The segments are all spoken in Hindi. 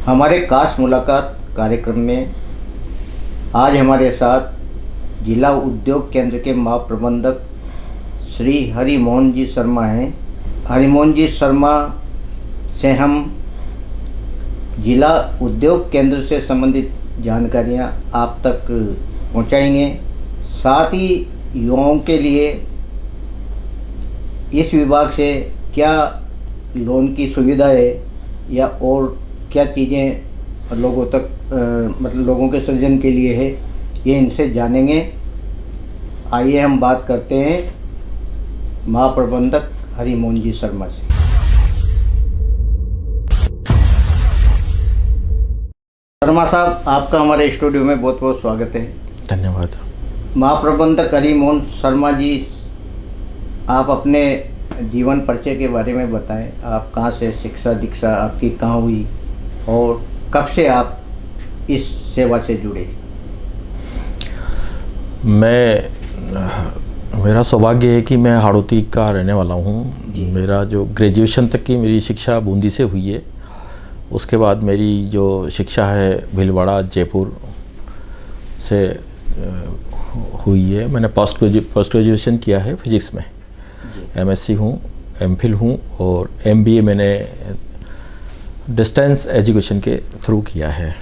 हमारे खास मुलाकात कार्यक्रम में आज हमारे साथ जिला उद्योग केंद्र के महाप्रबंधक श्री हरिमोहन जी शर्मा हैं। हरिमोहन जी शर्मा से हम जिला उद्योग केंद्र से संबंधित जानकारियां आप तक पहुंचाएंगे। साथ ही युवाओं के लिए इस विभाग से क्या लोन की सुविधा है या और क्या चीज़ें लोगों तक मतलब लोगों के सृजन के लिए है, ये इनसे जानेंगे। आइए हम बात करते हैं महाप्रबंधक हरिमोहन जी शर्मा से। शर्मा साहब, आपका हमारे स्टूडियो में बहुत बहुत स्वागत है। धन्यवाद। महाप्रबंधक हरिमोहन शर्मा जी, आप अपने जीवन परिचय के बारे में बताएं। आप कहाँ से शिक्षा दीक्षा आपकी कहाँ हुई और कब से आप इस सेवा से जुड़े? मेरा सौभाग्य है कि मैं हाड़ौती का रहने वाला हूँ। मेरा जो ग्रेजुएशन तक की मेरी शिक्षा बूंदी से हुई है। उसके बाद मेरी जो शिक्षा है भीलवाड़ा जयपुर से हुई है। मैंने पोस्ट ग्रेजुएशन किया है फिजिक्स में। एमएससी हूँ, एमफिल हूँ और एमबीए मैंने डिस्टेंस एजुकेशन के थ्रू किया है।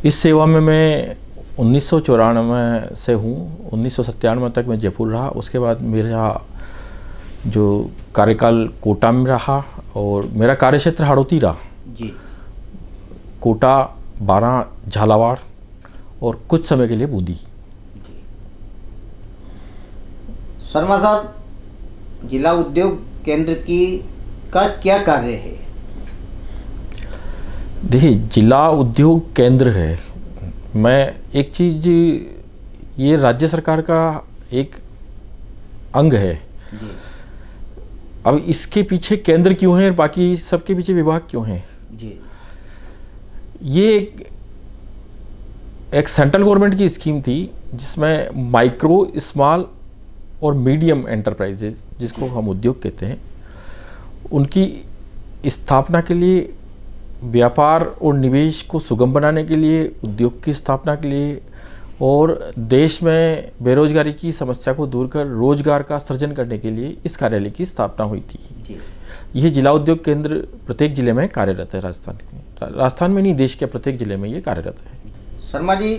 इस सेवा में मैं 1994 से हूँ। 1997 तक मैं जयपुर रहा। उसके बाद मेरा जो कार्यकाल कोटा में रहा और मेरा कार्यक्षेत्र हाड़ौती रहा। जी। कोटा, बारां, झालावाड़ और कुछ समय के लिए बूंदी। शर्मा साहब, जिला उद्योग केंद्र का क्या कार्य है? देखिए, जिला उद्योग केंद्र है, मैं एक चीज़, ये राज्य सरकार का एक अंग है। जी। अब इसके पीछे केंद्र क्यों है, बाकी सबके पीछे विभाग क्यों हैं? जी। ये एक सेंट्रल गवर्नमेंट की स्कीम थी जिसमें माइक्रो, स्मॉल और मीडियम एंटरप्राइजेज, जिसको हम उद्योग कहते हैं, उनकी स्थापना के लिए, व्यापार और निवेश को सुगम बनाने के लिए, उद्योग की स्थापना के लिए और देश में बेरोजगारी की समस्या को दूर कर रोजगार का सृजन करने के लिए इस कार्यालय की स्थापना हुई थी। यह जिला उद्योग केंद्र प्रत्येक जिले में कार्यरत है। राजस्थान में नहीं, देश के प्रत्येक जिले में ये कार्यरत है। शर्मा जी,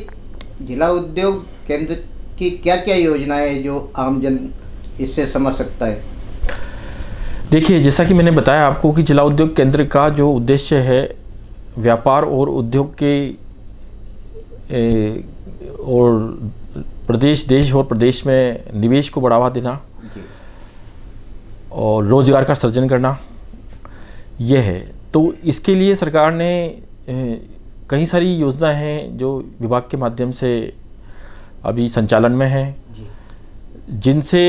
जिला उद्योग केंद्र की क्या क्या योजनाएं हैं जो आमजन इससे समझ सकता है? देखिए, जैसा कि मैंने बताया आपको कि जिला उद्योग केंद्र का जो उद्देश्य है व्यापार और उद्योग के और देश और प्रदेश में निवेश को बढ़ावा देना और रोजगार का सृजन करना, यह है। तो इसके लिए सरकार ने कई सारी योजनाएं हैं जो विभाग के माध्यम से अभी संचालन में है, जिनसे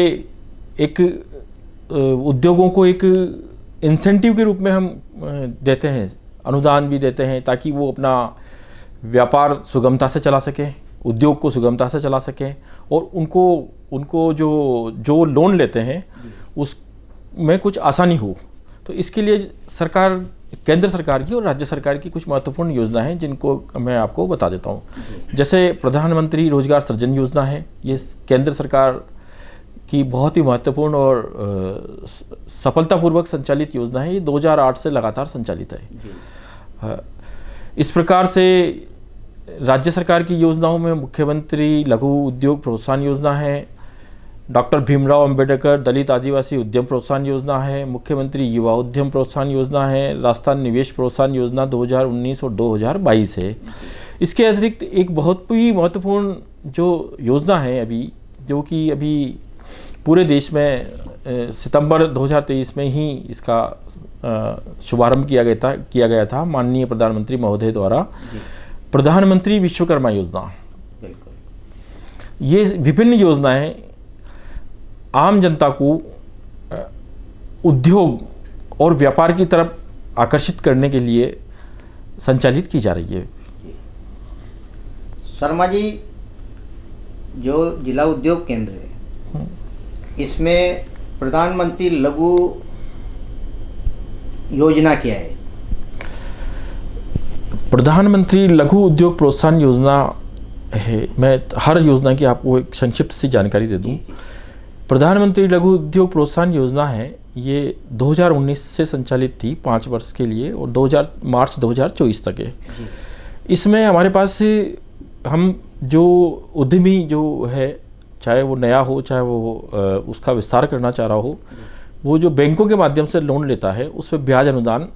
एक उद्योगों को एक इंसेंटिव के रूप में हम देते हैं, अनुदान भी देते हैं ताकि वो अपना व्यापार सुगमता से चला सके, उद्योग को सुगमता से चला सके और उनको जो लोन लेते हैं उसमें कुछ आसानी हो। तो इसके लिए सरकार, केंद्र सरकार की और राज्य सरकार की कुछ महत्वपूर्ण योजना है जिनको मैं आपको बता देता हूँ। जैसे प्रधानमंत्री रोजगार सृजन योजना है, ये केंद्र सरकार की बहुत ही महत्वपूर्ण और सफलतापूर्वक संचालित योजना है। ये 2008 से लगातार संचालित है। इस प्रकार से राज्य सरकार की योजनाओं में मुख्यमंत्री लघु उद्योग प्रोत्साहन योजना है, डॉक्टर भीमराव अंबेडकर दलित आदिवासी उद्यम प्रोत्साहन योजना है, मुख्यमंत्री युवा उद्यम प्रोत्साहन योजना है, राजस्थान निवेश प्रोत्साहन योजना 2019 और 2022 है। इसके अतिरिक्त एक बहुत ही महत्वपूर्ण जो योजना है अभी, जो कि अभी पूरे देश में सितंबर 2023 में ही इसका शुभारंभ किया गया था माननीय प्रधानमंत्री महोदय द्वारा, प्रधानमंत्री विश्वकर्मा योजना। ये विभिन्न योजनाएं आम जनता को उद्योग और व्यापार की तरफ आकर्षित करने के लिए संचालित की जा रही है। शर्मा जी, जो जिला उद्योग केंद्र है, इसमें प्रधानमंत्री लघु योजना क्या है? प्रधानमंत्री लघु उद्योग प्रोत्साहन योजना है। मैं हर योजना की आपको एक संक्षिप्त सी जानकारी दे दूं। प्रधानमंत्री लघु उद्योग प्रोत्साहन योजना है, ये 2019 से संचालित थी 5 वर्ष के लिए और मार्च 2024 तक है। इसमें हमारे पास हम जो उद्यमी जो है, चाहे वो नया हो चाहे वो उसका विस्तार करना चाह रहा हो, वो जो बैंकों के माध्यम से लोन लेता है उस पर ब्याज अनुदान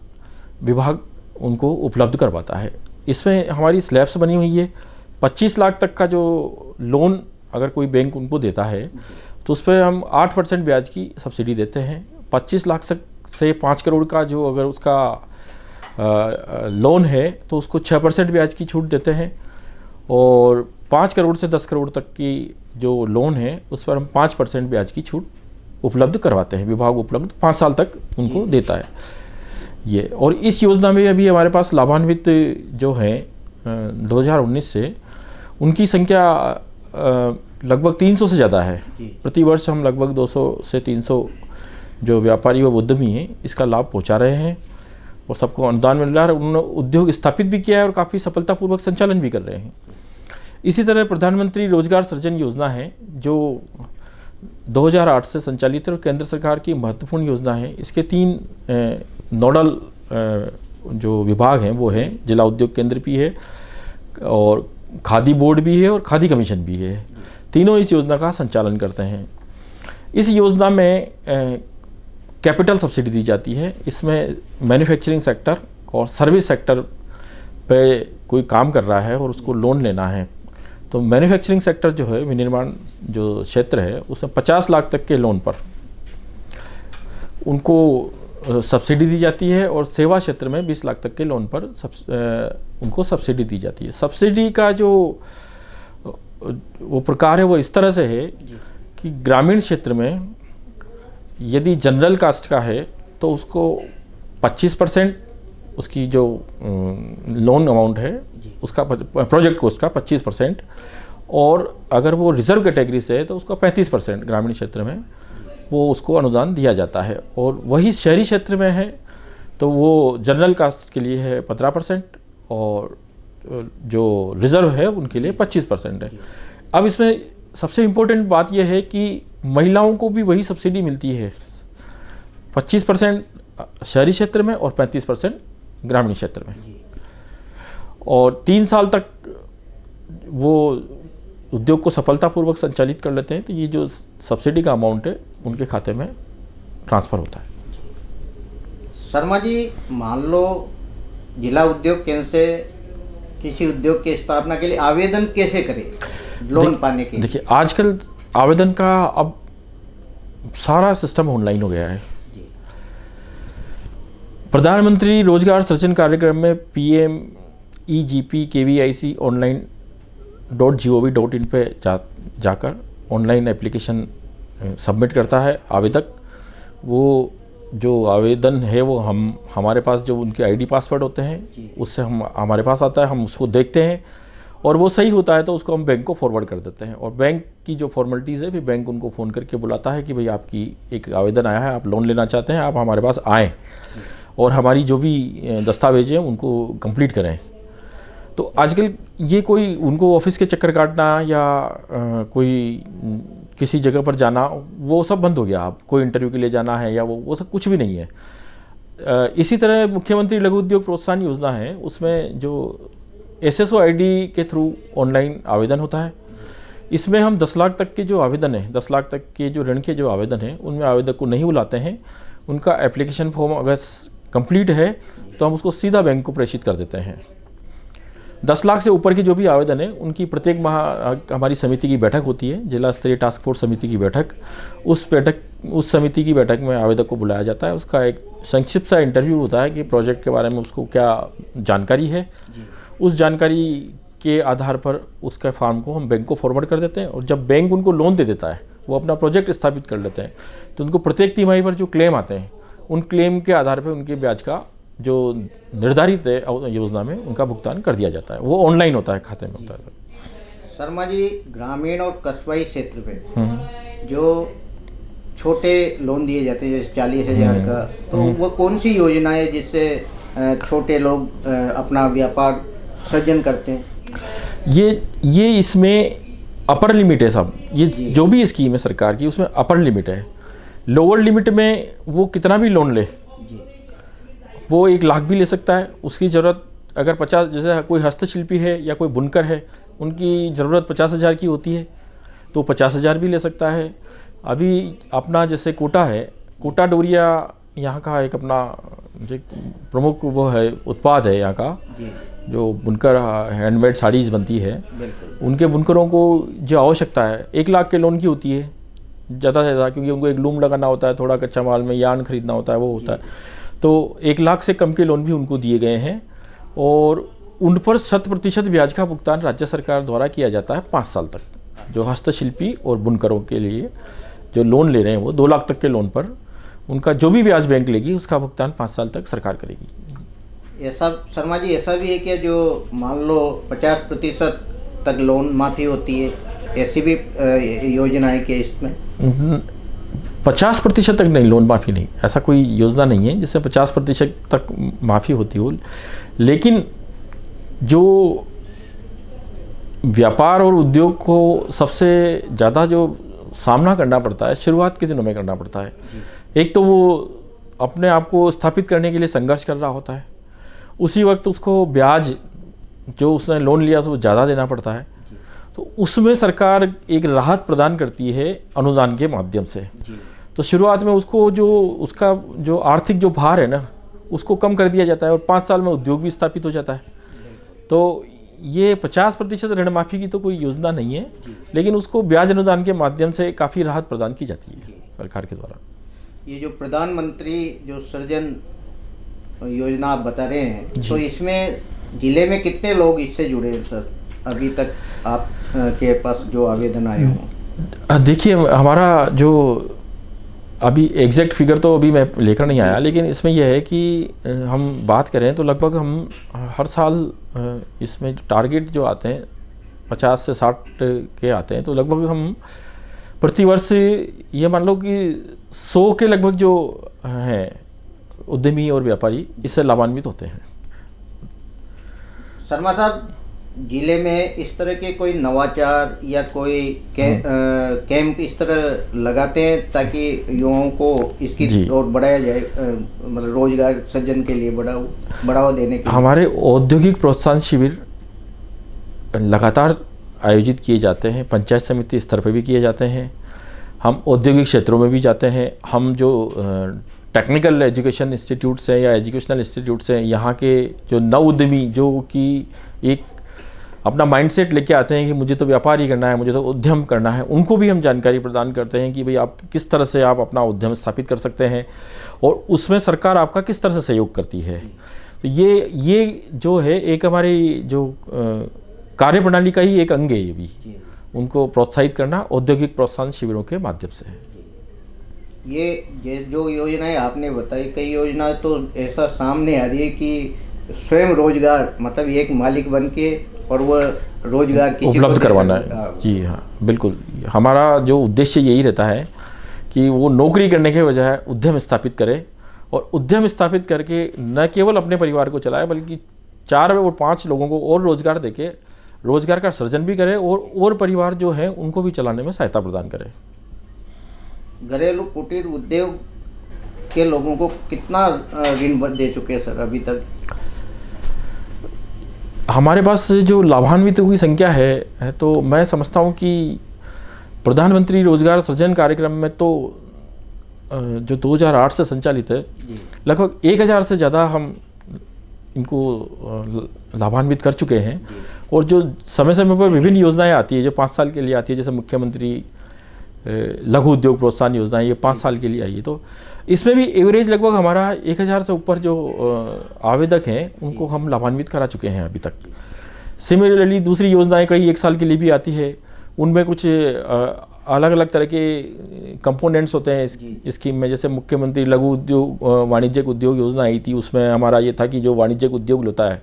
विभाग उनको उपलब्ध करवाता है। इसमें हमारी स्लैब्स बनी हुई है। 25 लाख तक का जो लोन अगर कोई बैंक उनको देता है तो उस पर हम 8% ब्याज की सब्सिडी देते हैं। 25 लाख से 5 करोड़ का जो अगर उसका लोन है तो उसको 6% ब्याज की छूट देते हैं, और 5 करोड़ से 10 करोड़ तक की जो लोन है उस पर हम 5% ब्याज की छूट उपलब्ध करवाते हैं। विभाग उपलब्ध 5 साल तक उनको देता है ये। और इस योजना में अभी हमारे पास लाभान्वित जो हैं 2019 से, उनकी संख्या लगभग 300 से ज़्यादा है। प्रति वर्ष हम लगभग 200 से 300 जो व्यापारी व उद्यमी हैं इसका लाभ पहुंचा रहे हैं और सबको अनुदान मिल रहा है। उन्होंने उद्योग स्थापित भी किया है और काफ़ी सफलतापूर्वक संचालन भी कर रहे हैं। इसी तरह प्रधानमंत्री रोजगार सृजन योजना है जो 2008 से संचालित है और केंद्र सरकार की महत्वपूर्ण योजना है। इसके 3 नोडल जो विभाग हैं वो हैं, जिला उद्योग केंद्र भी है और खादी बोर्ड भी है और खादी कमीशन भी है। तीनों इस योजना का संचालन करते हैं। इस योजना में कैपिटल सब्सिडी दी जाती है। इसमें मैन्युफैक्चरिंग सेक्टर और सर्विस सेक्टर पे कोई काम कर रहा है और उसको लोन लेना है तो मैन्युफैक्चरिंग सेक्टर जो है, विनिर्माण जो क्षेत्र है, उसमें 50 लाख तक के लोन पर उनको सब्सिडी दी जाती है और सेवा क्षेत्र में 20 लाख तक के लोन पर उनको सब्सिडी दी जाती है। सब्सिडी का जो वो प्रकार है वो इस तरह से है कि ग्रामीण क्षेत्र में यदि जनरल कास्ट का है तो उसको 25% उसकी जो लोन अमाउंट है उसका, प्रोजेक्ट कॉस्ट का 25%, और अगर वो रिजर्व कैटेगरी से है तो उसका 35% ग्रामीण क्षेत्र में वो उसको अनुदान दिया जाता है। और वही शहरी क्षेत्र में है तो वो जनरल कास्ट के लिए है 15% और जो रिज़र्व है उनके लिए 25% है। अब इसमें सबसे इम्पोर्टेंट बात यह है कि महिलाओं को भी वही सब्सिडी मिलती है, 25% शहरी क्षेत्र में और 35% ग्रामीण क्षेत्र में, और 3 साल तक वो उद्योग को सफलतापूर्वक संचालित कर लेते हैं तो ये जो सब्सिडी का अमाउंट है उनके खाते में ट्रांसफ़र होता है। शर्मा जी, मान लो जिला उद्योग केंद्र से किसी उद्योग की स्थापना के लिए आवेदन कैसे करें लोन पाने के? देखिए, आजकल आवेदन का अब सारा सिस्टम ऑनलाइन हो गया है। प्रधानमंत्री रोजगार सृजन कार्यक्रम में PMEGP KVIC online.gov.in पे जाकर ऑनलाइन एप्लीकेशन सबमिट करता है आवेदक। वो जो आवेदन है वो हमारे पास जो उनके ID पासवर्ड होते हैं उससे हमारे पास आता है, हम उसको देखते हैं और वो सही होता है तो उसको हम बैंक को फॉरवर्ड कर देते हैं। और बैंक की जो फॉर्मेलिटीज़ है, फिर बैंक उनको फ़ोन करके बुलाता है कि भाई आपकी एक आवेदन आया है, आप लोन लेना चाहते हैं, आप हमारे पास आएँ और हमारी जो भी दस्तावेज हैं उनको कंप्लीट करें। तो आजकल ये कोई उनको ऑफिस के चक्कर काटना या कोई किसी जगह पर जाना वो सब बंद हो गया। आप कोई इंटरव्यू के लिए जाना है या वो सब कुछ भी नहीं है। इसी तरह मुख्यमंत्री लघु उद्योग प्रोत्साहन योजना है, उसमें जो SSO ID के थ्रू ऑनलाइन आवेदन होता है। इसमें हम 10 लाख तक के जो आवेदन है, 10 लाख तक के जो ऋण के जो आवेदन हैं उनमें आवेदक को नहीं बुलाते हैं। उनका एप्लीकेशन फॉर्म अगर कंप्लीट है तो हम उसको सीधा बैंक को प्रेषित कर देते हैं। 10 लाख से ऊपर की जो भी आवेदन है उनकी प्रत्येक माह हमारी समिति की बैठक होती है, जिला स्तरीय टास्क फोर्स समिति की बैठक। उस समिति की बैठक में आवेदक को बुलाया जाता है। उसका एक संक्षिप्त सा इंटरव्यू होता है कि प्रोजेक्ट के बारे में उसको क्या जानकारी है। उस जानकारी के आधार पर उसके फॉर्म को हम बैंक को फॉरवर्ड कर देते हैं और जब बैंक उनको लोन दे देता है, वो अपना प्रोजेक्ट स्थापित कर लेते हैं, तो उनको प्रत्येक तिमाही पर जो क्लेम आते हैं उन क्लेम के आधार पर उनके ब्याज का जो निर्धारित है योजना में उनका भुगतान कर दिया जाता है। वो ऑनलाइन होता है, खाते में होता है। शर्मा जी, ग्रामीण और कस्बाई क्षेत्र में जो छोटे लोन दिए जाते हैं जैसे 40,000 का, तो वो कौन सी योजना है जिससे छोटे लोग अपना व्यापार सृजन करते हैं? ये इसमें अपर लिमिट है साहब। ये जो भी स्कीम है सरकार की उसमें अपर लिमिट है। लोअर लिमिट में वो कितना भी लोन ले, वो 1 लाख भी ले सकता है। उसकी ज़रूरत अगर 50, जैसे कोई हस्तशिल्पी है या कोई बुनकर है, उनकी ज़रूरत 50,000 की होती है तो 50,000 भी ले सकता है। अभी अपना जैसे कोटा है, कोटा डोरिया यहाँ का एक अपना जो प्रमुख वो है उत्पाद है यहाँ का, जो बुनकर हैंडमेड साड़ीज़ बनती है, उनके बुनकरों को जो आवश्यकता है 1 लाख के लोन की होती है ज़्यादा से ज़्यादा, क्योंकि उनको एक लूम लगाना होता है, थोड़ा कच्चा माल में यार्न खरीदना होता है, वो होता है। तो 1 लाख से कम के लोन भी उनको दिए गए हैं और उन पर 100% ब्याज का भुगतान राज्य सरकार द्वारा किया जाता है 5 साल तक। जो हस्तशिल्पी और बुनकरों के लिए जो लोन ले रहे हैं वो 2 लाख तक के लोन पर उनका जो भी ब्याज बैंक लेगी उसका भुगतान 5 साल तक सरकार करेगी। ऐसा शर्मा जी, ऐसा भी है कि जो मान लो 50% तक लोन माफ़ी होती है, ऐसी भी योजना है कि इसमें? 50% तक नहीं, लोन माफ़ी नहीं, ऐसा कोई योजना नहीं है जिसमें 50% तक माफ़ी होती हो। लेकिन जो व्यापार और उद्योग को सबसे ज़्यादा जो सामना करना पड़ता है शुरुआत के दिनों में करना पड़ता है। एक तो वो अपने आप को स्थापित करने के लिए संघर्ष कर रहा होता है, उसी वक्त उसको ब्याज जो उसने लोन लिया वो ज़्यादा देना पड़ता है। तो उसमें सरकार एक राहत प्रदान करती है अनुदान के माध्यम से। तो शुरुआत में उसको जो उसका जो आर्थिक जो भार है ना उसको कम कर दिया जाता है और 5 साल में उद्योग भी स्थापित हो जाता है। तो ये 50% ऋण माफ़ी की तो कोई योजना नहीं है, लेकिन उसको ब्याज अनुदान के माध्यम से काफ़ी राहत प्रदान की जाती है सरकार के द्वारा। ये जो प्रधानमंत्री जो सृजन योजना आप बता रहे हैं, तो इसमें जिले में कितने लोग इससे जुड़े हैं सर अभी तक आप के पास जो आवेदन आए हों? देखिए, हमारा जो अभी एग्जैक्ट फिगर तो अभी मैं लेकर नहीं आया, लेकिन इसमें यह है कि हम बात करें तो लगभग हम हर साल इसमें टारगेट जो आते हैं 50 से 60 के आते हैं, तो लगभग हम प्रतिवर्ष ये मान लो कि 100 के लगभग जो हैं उद्यमी और व्यापारी इससे लाभान्वित होते हैं। शर्मा साहब, जिले में इस तरह के कोई नवाचार या कोई कैंप इस तरह लगाते हैं ताकि युवाओं को इसकी ओर बढ़ाया जाए, मतलब रोजगार सृजन के लिए बढ़ावा देने के लिए? हमारे औद्योगिक प्रोत्साहन शिविर लगातार आयोजित किए जाते हैं, पंचायत समिति स्तर पर भी किए जाते हैं, हम औद्योगिक क्षेत्रों में भी जाते हैं। हम जो टेक्निकल एजुकेशन इंस्टीट्यूट्स हैं या एजुकेशनल इंस्टीट्यूट्स हैं, यहाँ के जो नव उद्यमी जो कि एक अपना माइंडसेट लेके आते हैं कि मुझे तो व्यापार ही करना है, मुझे तो उद्यम करना है, उनको भी हम जानकारी प्रदान करते हैं कि भाई आप किस तरह से आप अपना उद्यम स्थापित कर सकते हैं और उसमें सरकार आपका किस तरह से सहयोग करती है। तो ये जो है एक हमारी जो कार्यप्रणाली का ही एक अंग है, ये भी उनको प्रोत्साहित करना औद्योगिक प्रोत्साहन शिविरों के माध्यम से है। ये जो योजनाएं आपने बताई, कई योजना तो ऐसा सामने आ रही है कि स्वयं रोजगार, मतलब एक मालिक बन के और वह रोजगार किसी उपलब्ध करवाना है। जी हाँ, बिल्कुल। हमारा जो उद्देश्य यही रहता है कि वो नौकरी करने के बजाय उद्यम स्थापित करे और उद्यम स्थापित करके न केवल अपने परिवार को चलाए बल्कि 4 और 5 लोगों को और रोजगार देके रोजगार का सृजन भी करे और परिवार जो है उनको भी चलाने में सहायता प्रदान करे। घरेलू कुटीर उद्योग के लोगों को कितना ऋण दे चुके हैं सर अभी तक? हमारे पास जो लाभान्वितों की संख्या है तो मैं समझता हूँ कि प्रधानमंत्री रोजगार सृजन कार्यक्रम में तो जो 2008 से संचालित है लगभग 1000 से ज़्यादा हम इनको लाभान्वित कर चुके हैं। और जो समय समय पर विभिन्न योजनाएं आती है जो 5 साल के लिए आती है, जैसे मुख्यमंत्री लघु उद्योग प्रोत्साहन योजना ये 5 साल के लिए आई है, तो इसमें भी एवरेज लगभग हमारा 1000 से ऊपर जो आवेदक हैं उनको हम लाभान्वित करा चुके हैं अभी तक। सिमिलरली दूसरी योजनाएं कई 1 साल के लिए भी आती है, उनमें कुछ अलग अलग तरह के कंपोनेंट्स होते हैं इस स्कीम में। जैसे मुख्यमंत्री लघु उद्योग वाणिज्यिक उद्योग योजना आई थी, उसमें हमारा ये था कि जो वाणिज्यिक उद्योग होता है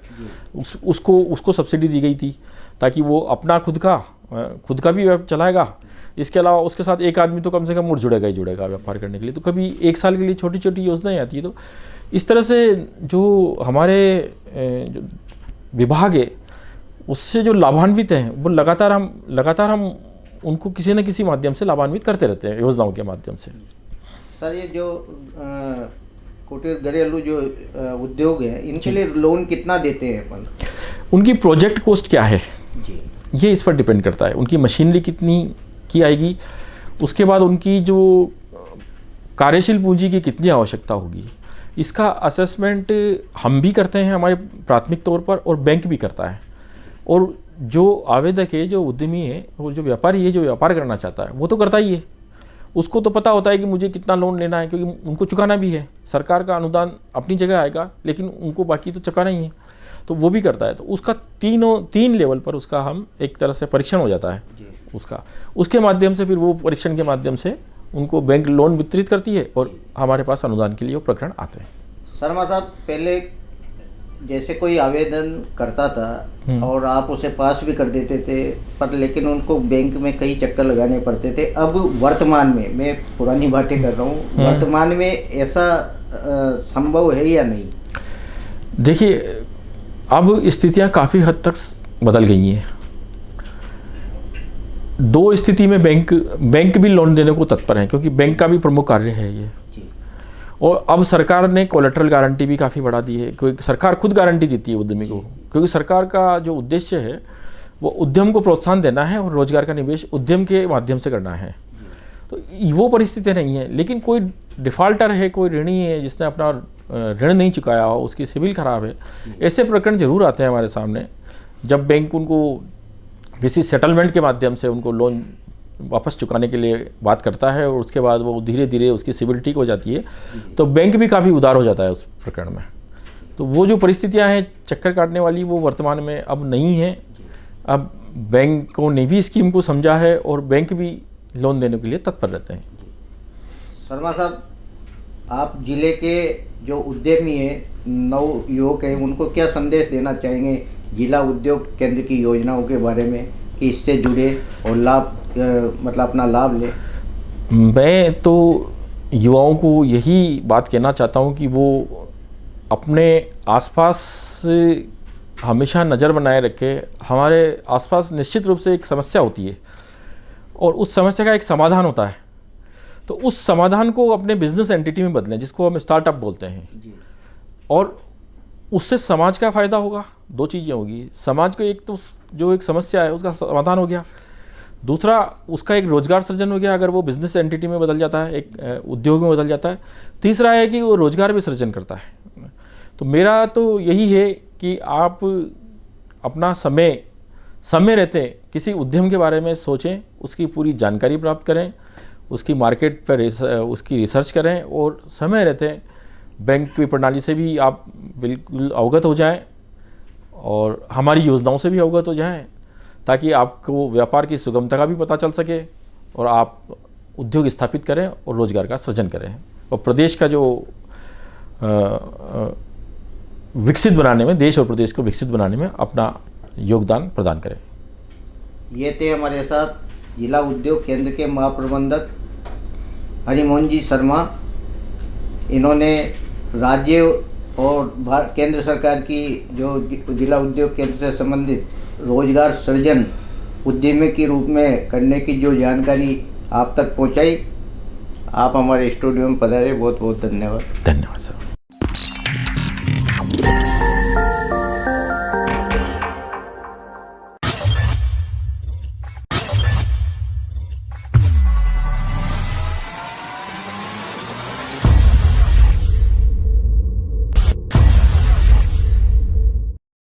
उसको सब्सिडी दी गई थी ताकि वो अपना खुद का भी चलाएगा, इसके अलावा उसके साथ एक आदमी तो कम से कम जुड़ेगा ही जुड़ेगा व्यापार करने के लिए। तो कभी 1 साल के लिए छोटी छोटी योजनाएं आती है, तो इस तरह से जो हमारे जो विभाग है उससे जो लाभान्वित हैं वो लगातार हम उनको किसी न किसी माध्यम से लाभान्वित करते रहते हैं, योजनाओं के माध्यम से। सर, ये जो कुटीर घरेलू जो उद्योग है, इनके लिए लोन कितना देते हैं अपन? उनकी प्रोजेक्ट कॉस्ट क्या है जी, ये इस पर डिपेंड करता है। उनकी मशीनरी कितनी की आएगी, उसके बाद उनकी जो कार्यशील पूंजी की कितनी आवश्यकता होगी, इसका असेसमेंट हम भी करते हैं हमारे प्राथमिक तौर पर, और बैंक भी करता है। और जो आवेदक है, जो उद्यमी है, और जो व्यापारी है, जो व्यापार करना चाहता है, वो तो करता ही है। उसको तो पता होता है कि मुझे कितना लोन लेना है, क्योंकि उनको चुकाना भी है। सरकार का अनुदान अपनी जगह आएगा, लेकिन उनको बाकी तो चुकाना ही है, तो वो भी करता है। तो उसका तीन लेवल पर उसका हम एक तरह से परीक्षण हो जाता है उसका। उसके माध्यम से फिर वो परीक्षण के माध्यम से उनको बैंक लोन वितरित करती है और हमारे पास अनुदान के लिए वो प्रकरण आते हैं। शर्मा साहब, पहले जैसे कोई आवेदन करता था और आप उसे पास भी कर देते थे, पर लेकिन उनको बैंक में कई चक्कर लगाने पड़ते थे। अब वर्तमान में, मैं पुरानी बातें कर रहा हूँ, वर्तमान में ऐसा संभव है या नहीं? देखिए, अब स्थितियाँ काफ़ी हद तक बदल गई हैं। दो स्थिति में बैंक भी लोन देने को तत्पर हैं, क्योंकि बैंक का भी प्रमुख कार्य है ये। और अब सरकार ने कोलेटरल गारंटी भी काफ़ी बढ़ा दी है, क्योंकि सरकार खुद गारंटी देती है उद्यमी को, क्योंकि सरकार का जो उद्देश्य है वो उद्यम को प्रोत्साहन देना है और रोजगार का निवेश उद्यम के माध्यम से करना है। तो वो परिस्थितियाँ नहीं है। लेकिन कोई डिफ़ॉल्टर है, कोई ऋणी है जिसने अपना ऋण नहीं चुकाया हो, उसकी सिविल खराब है, ऐसे प्रकरण जरूर आते हैं हमारे सामने। जब बैंक उनको किसी सेटलमेंट के माध्यम से उनको लोन वापस चुकाने के लिए बात करता है और उसके बाद वो धीरे धीरे उसकी सिविल ठीक हो जाती है, तो बैंक भी काफ़ी उदार हो जाता है उस प्रकरण में। तो वो जो परिस्थितियां हैं चक्कर काटने वाली, वो वर्तमान में अब नहीं है। अब बैंकों ने भी स्कीम को समझा है और बैंक भी लोन देने के लिए तत्पर रहते हैं। शर्मा साहब, आप जिले के जो उद्यमी हैं, नव युवक हैं, उनको क्या संदेश देना चाहेंगे जिला उद्योग केंद्र की योजनाओं के बारे में, कि इससे जुड़े और मतलब अपना लाभ ले? मैं तो युवाओं को यही बात कहना चाहता हूँ कि वो अपने आसपास हमेशा नज़र बनाए रखे। हमारे आसपास निश्चित रूप से एक समस्या होती है और उस समस्या का एक समाधान होता है, तो उस समाधान को अपने बिजनेस एंटिटी में बदलें, जिसको हम स्टार्टअप बोलते हैं। और उससे समाज का फ़ायदा होगा। दो चीज़ें होगी, समाज को एक तो जो एक समस्या है उसका समाधान हो गया, दूसरा उसका एक रोज़गार सृजन हो गया अगर वो बिज़नेस एंटिटी में बदल जाता है, एक उद्योग में बदल जाता है। तीसरा है कि वो रोज़गार भी सृजन करता है। तो मेरा तो यही है कि आप अपना समय रहते किसी उद्यम के बारे में सोचें, उसकी पूरी जानकारी प्राप्त करें, उसकी मार्केट पर उसकी रिसर्च करें, और समय रहते बैंक की प्रणाली से भी आप बिल्कुल अवगत हो जाएं और हमारी योजनाओं से भी अवगत हो जाएं, ताकि आपको व्यापार की सुगमता का भी पता चल सके और आप उद्योग स्थापित करें और रोजगार का सृजन करें और प्रदेश का जो विकसित बनाने में, देश और प्रदेश को विकसित बनाने में अपना योगदान प्रदान करें। ये थे हमारे साथ जिला उद्योग केंद्र के महाप्रबंधक हरिमोहन जी शर्मा। इन्होंने राज्य और केंद्र सरकार की जो जिला उद्योग केंद्र से संबंधित रोजगार सृजन उद्यमी के रूप में करने की जो जानकारी आप तक पहुंचाई। आप हमारे स्टूडियो में पधारे, बहुत बहुत धन्यवाद। धन्यवाद सर।